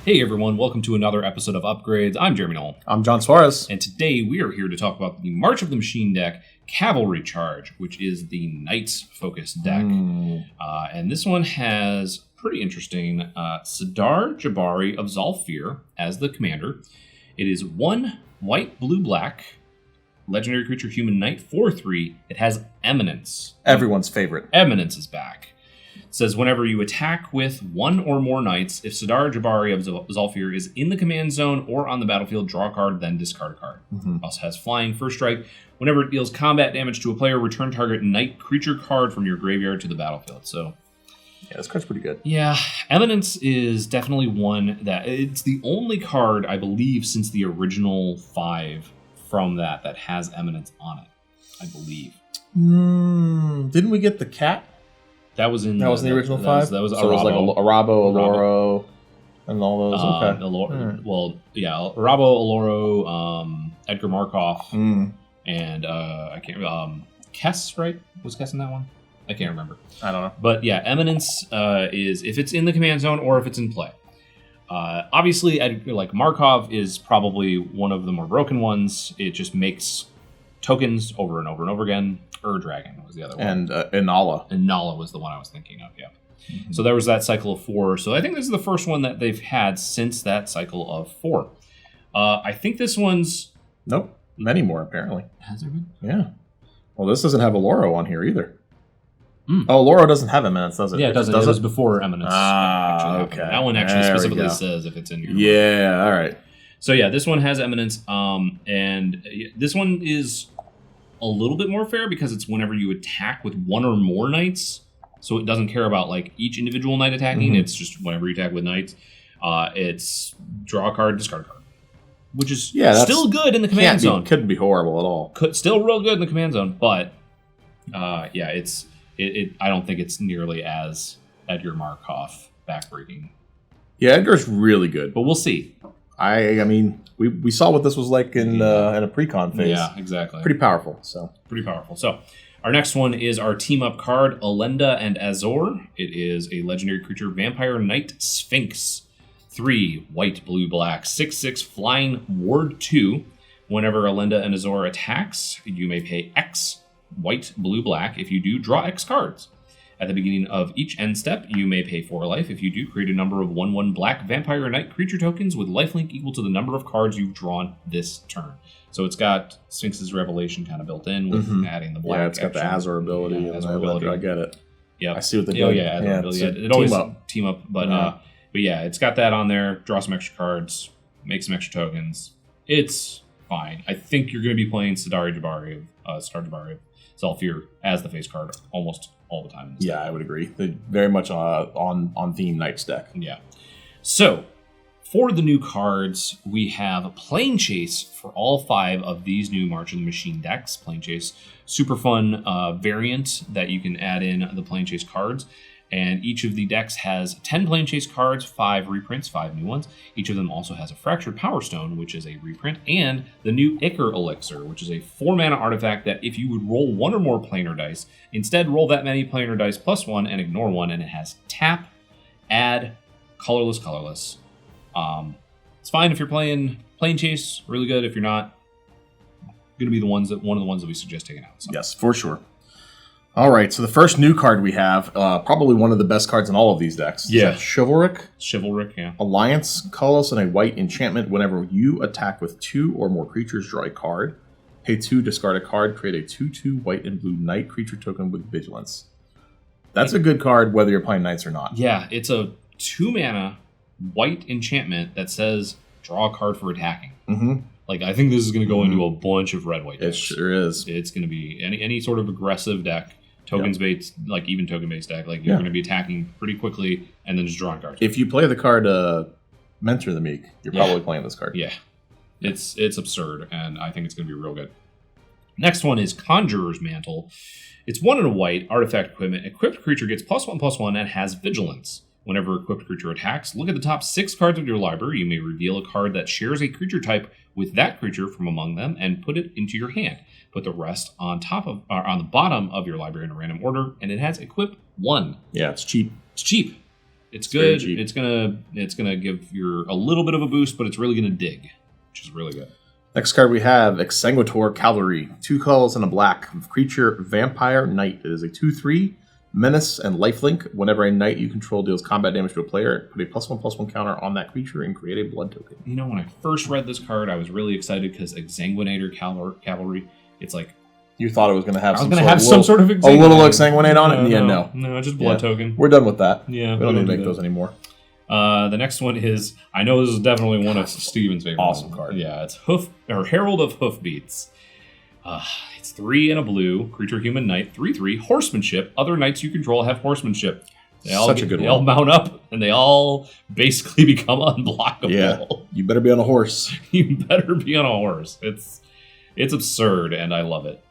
Hey everyone, welcome to another episode of Upgrades. I'm Jeremy Knoll. I'm John Suarez. And today we are here to talk about the March of the Machine deck, Cavalry Charge, which is the Knights-focused deck. And this one has pretty interesting Sidar Jabari of Zalfir as the commander. It is 1 white, blue, black, legendary creature, human knight, 4/3. It has Eminence. Everyone's favorite. Eminence is back. It says whenever you attack with 1 or more knights, if Sidar Jabari of Zalfir is in the command zone or on the battlefield, draw a card, then discard a card. Also has flying, first strike. Whenever it deals combat damage to a player, return target knight creature card from your graveyard to the battlefield. So, yeah, this card's pretty good. Yeah, Eminence is definitely one that it's the only card I believe since the original 5 from that has Eminence on it. I believe. Didn't we get the cat? That was in the original 5? That was so it was like Arabo, Aloro, and all those. Okay. Well, yeah, Arabo, Aloro, Edgar Markov, and I can't. Kess, right? Was Kess in that one? I can't remember. I don't know. But yeah, Eminence is if it's in the command zone or if it's in play. Obviously, like Markov is probably one of the more broken ones. It just makes tokens over and over and over again. Dragon was the other one. And Inala. Inala was the one I was thinking of, yeah. So there was that cycle of 4. So I think this is the first one that they've had since that cycle of 4. I think this one's... Nope. Many more, apparently. Has there been? Yeah. Well, this doesn't have Aloro on here either. Oh, Aloro doesn't have Eminence, does it? Yeah, it doesn't. It was before Eminence. Okay. That one actually specifically says if it's in your... Yeah, all right. So yeah, this one has Eminence. And this one is a little bit more fair because it's whenever you attack with 1 or more knights. So it doesn't care about like each individual knight attacking. It's just whenever you attack with knights. It's draw a card, discard a card. Which is still good in the command zone. Couldn't be horrible at all. Still real good in the command zone, but it's I don't think it's nearly as Edgar Markov backbreaking. Yeah, Edgar's really good. But we'll see. I mean, we saw what this was like in a precon phase. Yeah, exactly. Pretty powerful. So our next one is our team-up card, Elenda and Azor. It is a legendary creature, Vampire Knight Sphinx. 3 white, blue, black, 6/6 flying, ward 2. Whenever Elenda and Azor attacks, you may pay X white, blue, black. If you do, draw X cards. At the beginning of each end step, you may pay 4 life. If you do, create a number of 1/1 black Vampire Knight creature tokens with lifelink equal to the number of cards you've drawn this turn. So it's got Sphinx's Revelation kind of built in with adding the black. Yeah, it's got the Azor ability. Yeah, Azor ability. I get it. Yeah, I see what they're doing. Azor ability. So it always team up. But yeah, it's got that on there. Draw some extra cards, make some extra tokens. It's fine. I think you're going to be playing Sidar Jabari of Zalfir as the face card almost all the time. Yeah, I would agree. They're very much on theme Knights deck. Yeah. So, for the new cards, we have Planechase for all 5 of these new March of the Machine decks. Planechase, super fun variant that you can add in the Planechase cards. And each of the decks has 10 Planechase cards, 5 reprints, 5 new ones. Each of them also has a Fractured Power Stone, which is a reprint, and the new Ichor Elixir, which is a 4-mana artifact that if you would roll 1 or more planar dice, instead roll that many planar dice plus 1 and ignore 1, and it has tap, add, colorless. It's fine if you're playing Planechase, really good. If you're not, going to be one of the ones that we suggest taking out. So. Yes, for sure. All right, so the first new card we have, probably one of the best cards in all of these decks. Yeah. Chivalric, yeah. Alliance, colorless, and a white enchantment. Whenever you attack with 2 or more creatures, draw a card. Pay 2, discard a card, create a 2/2 white and blue knight creature token with vigilance. That's a good card whether you're playing knights or not. Yeah, it's a 2-mana white enchantment that says draw a card for attacking. Like, I think this is going to go into a bunch of red-white decks. It sure is. It's going to be any sort of aggressive deck. Tokens-based, like even token-based deck, like you're going to be attacking pretty quickly and then just drawing cards. If you play the card Mentor the Meek, you're probably playing this card. Yeah. It's absurd, and I think it's going to be real good. Next one is Conjurer's Mantle. It's 1 and a white, artifact equipment. Equipped creature gets +1/+1 and has vigilance. Whenever equipped creature attacks, look at the top 6 cards of your library. You may reveal a card that shares a creature type with that creature from among them and put it into your hand. Put the rest on the bottom of your library in a random order, and it has equip 1. Yeah, it's cheap. It's cheap. It's very good. cheap. It's gonna give you a little bit of a boost, but it's really gonna dig, which is really good. Next card we have Exsanguitor Cavalry. 2 colors and a black. Creature Vampire Knight. It is a 2/3 menace and lifelink. Whenever a knight you control deals combat damage to a player, put a +1/+1 counter on that creature and create a blood token. You know, when I first read this card, I was really excited because Exsanguinator Cavalry. It's like You thought it was going to have I was going to have some sort of a little Exsanguinate on it, and yeah, no. No, just blood token. We're done with that. Yeah, we don't need to make those anymore. The next one is, I know this is definitely one of Steven's favorite. Awesome card. Yeah, it's Herald of Hoofbeats. It's 3 and a blue, creature human knight, 3/3, horsemanship. Other knights you control have horsemanship. They all mount up, and they all basically become unblockable. Yeah, you better be on a horse. You better be on a horse. It's absurd, and I love it.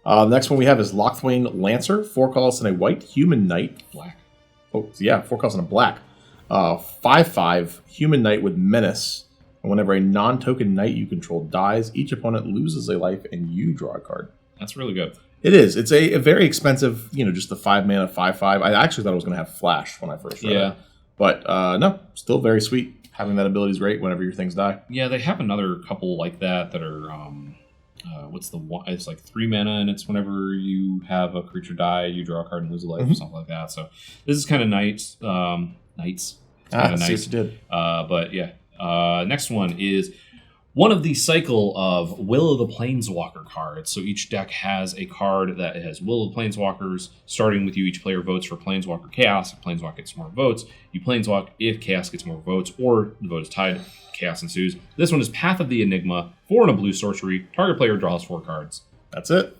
Next one we have is Lochthwain Lancer. 4 colors and a white human knight. Black. Oh, yeah, 4 colors and a black. 5/5 human knight with menace. And whenever a non-token knight you control dies, each opponent loses a life and you draw a card. That's really good. It is. It's a very expensive, just the 5 mana 5/5. I actually thought it was going to have flash when I first read it. But no, still very sweet. Having that ability is great whenever your things die. Yeah, they have another couple like that are what's the one? It's like 3 mana, and it's whenever you have a creature die, you draw a card and lose a life, or something like that. So this is kind of nice. Nice. Nice. See what you did. But yeah. Next one is one of the cycle of Will of the Planeswalker cards. So each deck has a card that has Will of the Planeswalkers. Starting with you, each player votes for Planeswalker Chaos. If Planeswalker gets more votes, you Planeswalk. If Chaos gets more votes, or the vote is tied, Chaos ensues. This one is Path of the Enigma. 4 and a blue sorcery. Target player draws 4 cards. That's it.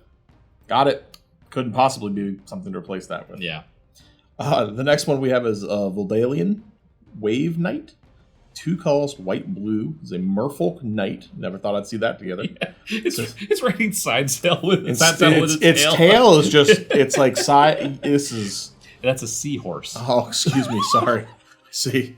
Got it. Couldn't possibly be something to replace that with. Yeah. The next one we have is Voldalian Wave Knight. 2 colors, white, blue. Is a Merfolk Knight. Never thought I'd see that together. Yeah. It's writing side sail with its tail is just, it's like side. That's a seahorse. Oh, excuse me. Sorry. See.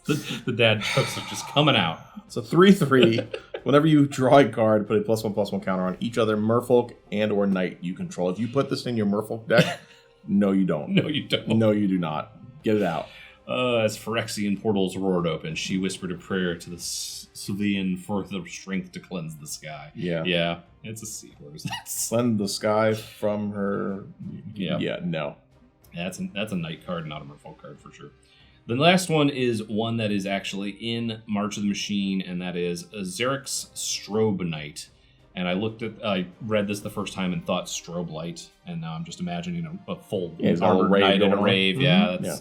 The dad jokes are just coming out. So 3/3. Whenever you draw a card, put a +1/+1 counter on each other Merfolk and or Knight you control. If you put this in your Merfolk deck, no, you don't. No, you don't. No, you do not. Get it out. As Phyrexian portals roared open, she whispered a prayer to the Sylvian for the strength to cleanse the sky. Yeah. Yeah, it's a seahorse. Cleanse the sky from her. Yeah. Yeah, no. That's a Knight card, not a Merfolk card for sure. The last one is one that is actually in March of the Machine, and that is Xerix Strobe Knight. And I read this the first time and thought strobe light, and now I'm just imagining a full armored knight in a rave. Mm-hmm. Yeah,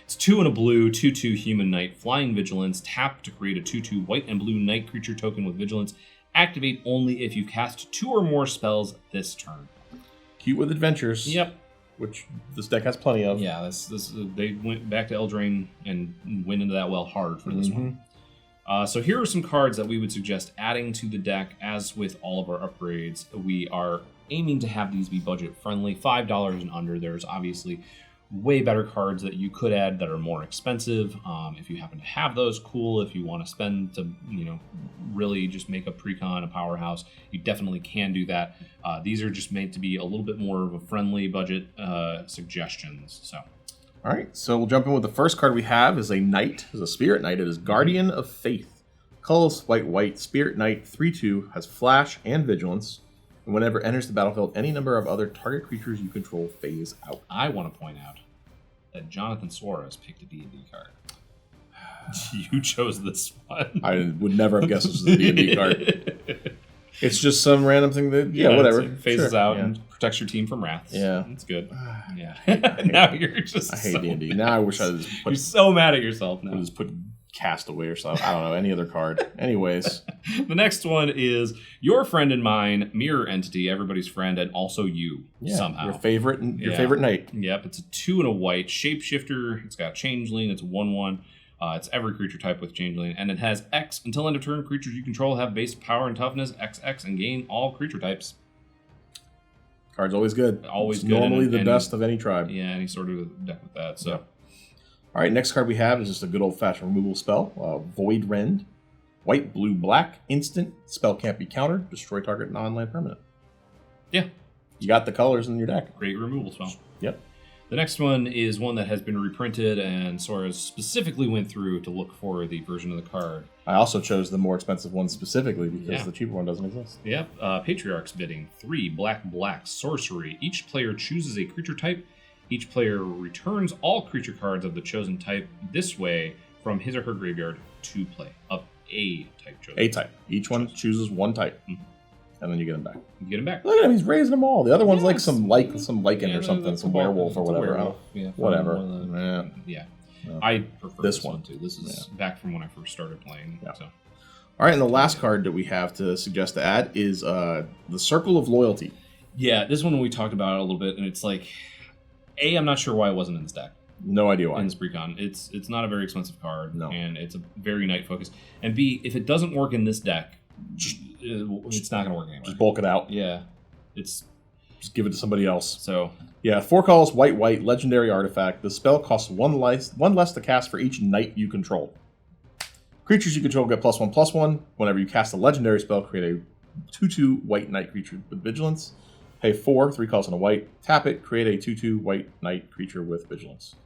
it's 2 and a blue, 2/2 human knight, flying vigilance, tap to create a 2/2 white and blue knight creature token with vigilance. Activate only if you cast 2 or more spells this turn. Cute with adventures. Yep. Which this deck has plenty of. Yeah, they went back to Eldraine and went into that well hard for this one. So here are some cards that we would suggest adding to the deck. As with all of our upgrades, we are aiming to have these be budget friendly, $5 and under. There's obviously way better cards that you could add that are more expensive. If you happen to have those, cool. If you want to spend to, really just make a precon a powerhouse, you definitely can do that. These are just meant to be a little bit more of a friendly budget suggestions. So, all right, so we'll jump in with the first card we have is a knight, is a spirit knight. It is Guardian of Faith. Colorless white, spirit knight, 3/2, has flash and vigilance. And whenever it enters the battlefield, any number of other target creatures you control phase out. I want to point out that Jonathan Suarez picked a D&D card. You chose this one. I would never have guessed this was a D&D card. It's just some random thing that, whatever. It phases out and protects your team from wraths. Yeah. It's good. Yeah. Now you're just I hate D&D. Now I wish I just You're so mad at yourself now. Just put Castaway or something. I don't know, any other card. Anyways. The next one is your friend and mine, mirror entity, everybody's friend, and also you somehow. Your favorite knight. Yep, it's a 2 and a white shapeshifter. It's got changeling. It's a 1/1. It's every creature type with changeling, and it has X until end of turn. Creatures you control have base power and toughness XX and gain all creature types. Card's always good. Always it's good. Normally the best of any tribe. Yeah, any sort of deck with that. So. Yep. All right, next card we have is just a good old-fashioned removal spell. Void Rend. White, blue, black. Instant. Spell can't be countered. Destroy target non-land permanent. Yeah. You got the colors in your deck. Great removal spell. Yep. The next one is one that has been reprinted, and Sora specifically went through to look for the version of the card. I also chose the more expensive one specifically because Yeah. the cheaper one doesn't exist. Yep, Patriarch's bidding. 3 black sorcery. Each player chooses a creature type. Each player returns all creature cards of the chosen type this way from his or her graveyard to play of a type chosen. A type. Each one chooses one type, Mhm. and then you get them back. You get him back. Look at him; he's raising them all. The other one's like Yes. some lichen Yeah, or something, that's some a werewolf or it's a whatever. werewolf. Yeah, from Whatever. one of the- Yeah. Yeah. I prefer This this one one. too. This is back from when I first started playing. Yeah. So. All right, and the last card that we have to suggest to add is the Circle of Loyalty. Yeah, this one we talked about a little bit, and it's like, A, I'm not sure why it wasn't in this deck. No idea why. In this precon. It's not a very expensive card, No. and it's a very night focus. And B, if it doesn't work in this deck, it's not going to work anywhere. Just bulk it out. Yeah, it's Just give it to somebody else. so. Yeah, 4 colors, white, white, legendary artifact. The spell costs one less to cast for each knight you control. Creatures you control get +1/+1. Whenever you cast a legendary spell, create a 2/2 white knight creature with vigilance. Pay 4, 3 colors and a white. Tap it, create a 2/2 white knight creature with vigilance.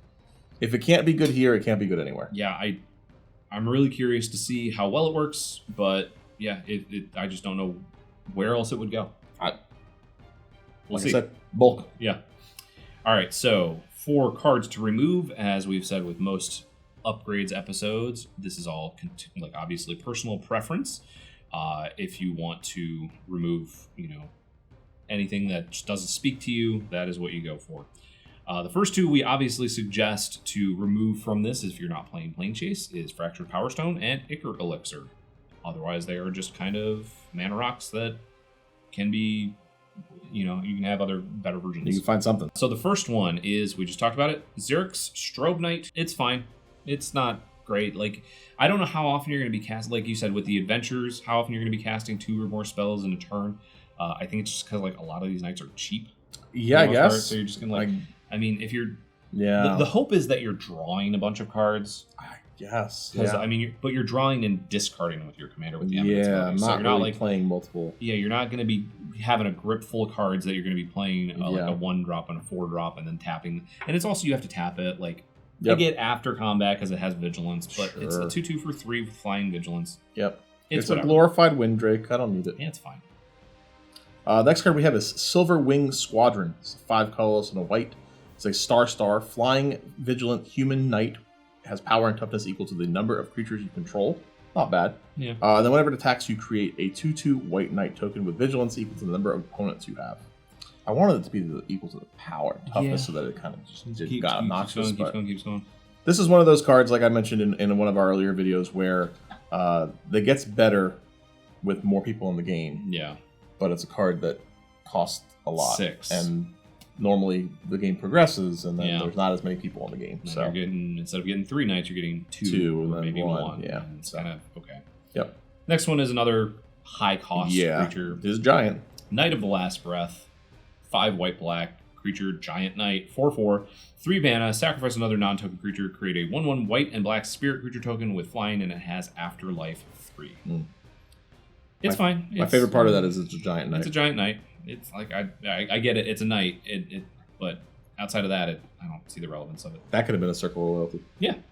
If it can't be good here, it can't be good anywhere. Yeah, I'm really curious to see how well it works, but yeah, I just don't know where else it would go. We'll Like see. I said, bulk. Yeah. All right, so 4 cards to remove, as we've said with most upgrades episodes. This is all like obviously personal preference. If you want to remove, anything that just doesn't speak to you, that is what you go for. The first 2 we obviously suggest to remove from this, if you're not playing Planechase, is Fractured Power Stone and Ichor Elixir. Otherwise, they are just kind of mana rocks that can be, you can have other better versions. You can find something. So the first one is, we just talked about it, Xerx's Strobe Knight. It's fine. It's not great. Like, I don't know how often you're going to be casting, like you said, with the adventures, how often you're going to be casting 2 or more spells in a turn. I think it's just because, like, a lot of these knights are cheap. Yeah, I guess. So you're just going to, I mean, if you're... Yeah. The hope is that you're drawing a bunch of cards. I guess. Because, Yeah. I mean, but you're drawing and discarding with your commander with the eminence Yeah, bonus. not So you're not, really like, playing multiple. yeah, you're not going to be having a grip full of cards that you're going to be playing like Yeah. a 1-drop and a 4-drop and then tapping. And it's also, you have to tap it. Like, Yep. I get after combat because it has vigilance, but it's a Sure. 2/2 for 3 with flying vigilance. Yep. It's a whatever. glorified Windrake. I don't need it. Yeah, it's fine. Next card we have is Silver Wing Squadron. It's 5 colors and a white. It's a star, flying, vigilant human knight. It has power and toughness equal to the number of creatures you control. Not bad. Yeah. Then whenever it attacks, you create a 2/2 white knight token with vigilance equal to the number of opponents you have. I wanted it to be equal to the power and toughness so that it kind of just got obnoxious. Keeps going. This is one of those cards, like I mentioned in one of our earlier videos, where that gets better with more people in the game. Yeah. But it's a card that costs a lot. 6. And normally the game progresses, and then Yeah. there's not as many people in the game. And So you're getting, instead of getting 3 knights, you're getting 2 2 and or then maybe 1, 1. yeah. And it's kind of, okay. Yep. Next one is another high-cost creature. It is giant. Knight of the Last Breath. 5 white-black creature, giant knight, 4/4, 3 mana, sacrifice another non-token creature, create a 1/1 white and black spirit creature token with flying, and it has Afterlife 3. It's fine. My favorite part of that is it's a giant knight. It's a giant knight. It's like, I get it, it's a knight, but outside of that, I don't see the relevance of it. That could have been a Circle of Loyalty. Yeah. And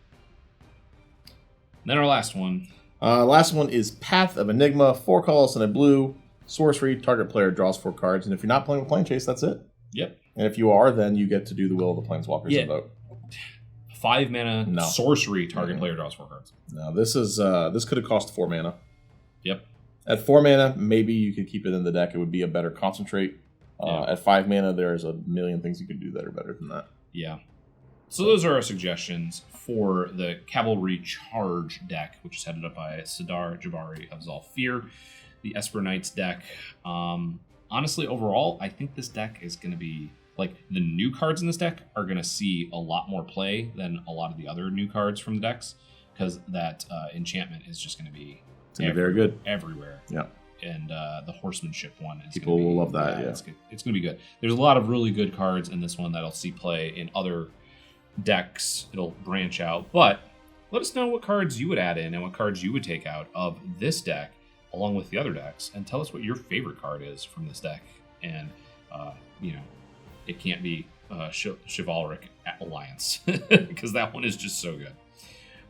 then our last one. Last one is Path of Enigma, 4 colors and a blue. Sorcery, target player draws 4 cards, and if you're not playing with Planechase, that's it. Yep. And if you are, then you get to do the will of the Planeswalkers and vote. 5 mana, No. sorcery, target player draws 4 cards. No, this is this could have cost 4 mana. Yep. At 4 mana, maybe you could keep it in the deck. It would be a better concentrate. Yeah. At 5 mana, there's a million things you could do that are better than that. Yeah. So those are our suggestions for the Cavalry Charge deck, which is headed up by Sidar Jabari of Zalfir, the Esper Knights deck. Honestly, overall, I think this deck is going to be, like, the new cards in this deck are going to see a lot more play than a lot of the other new cards from the decks, because that enchantment is just going to be Very good. everywhere. Yeah. And the horsemanship one is People gonna be, will love that, yeah. It's going to be good. There's a lot of really good cards in this one that'll see play in other decks. It'll branch out. But let us know what cards you would add in and what cards you would take out of this deck along with the other decks. And tell us what your favorite card is from this deck. And, it can't be Chivalric Alliance, because that one is just so good.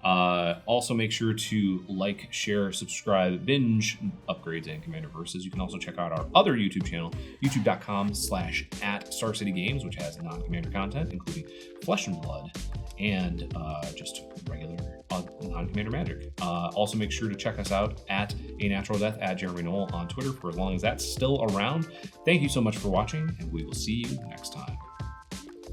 Also, make sure to like, share, subscribe, binge Upgrades and Commander Versus. You can also check out our other YouTube channel, youtube.com/@StarCityGames, which has non-Commander content, including Flesh and Blood and just regular non-Commander Magic. Also, make sure to check us out at A Natural Death, at Jeremy Knoll on Twitter for as long as that's still around. Thank you so much for watching, and we will see you next time.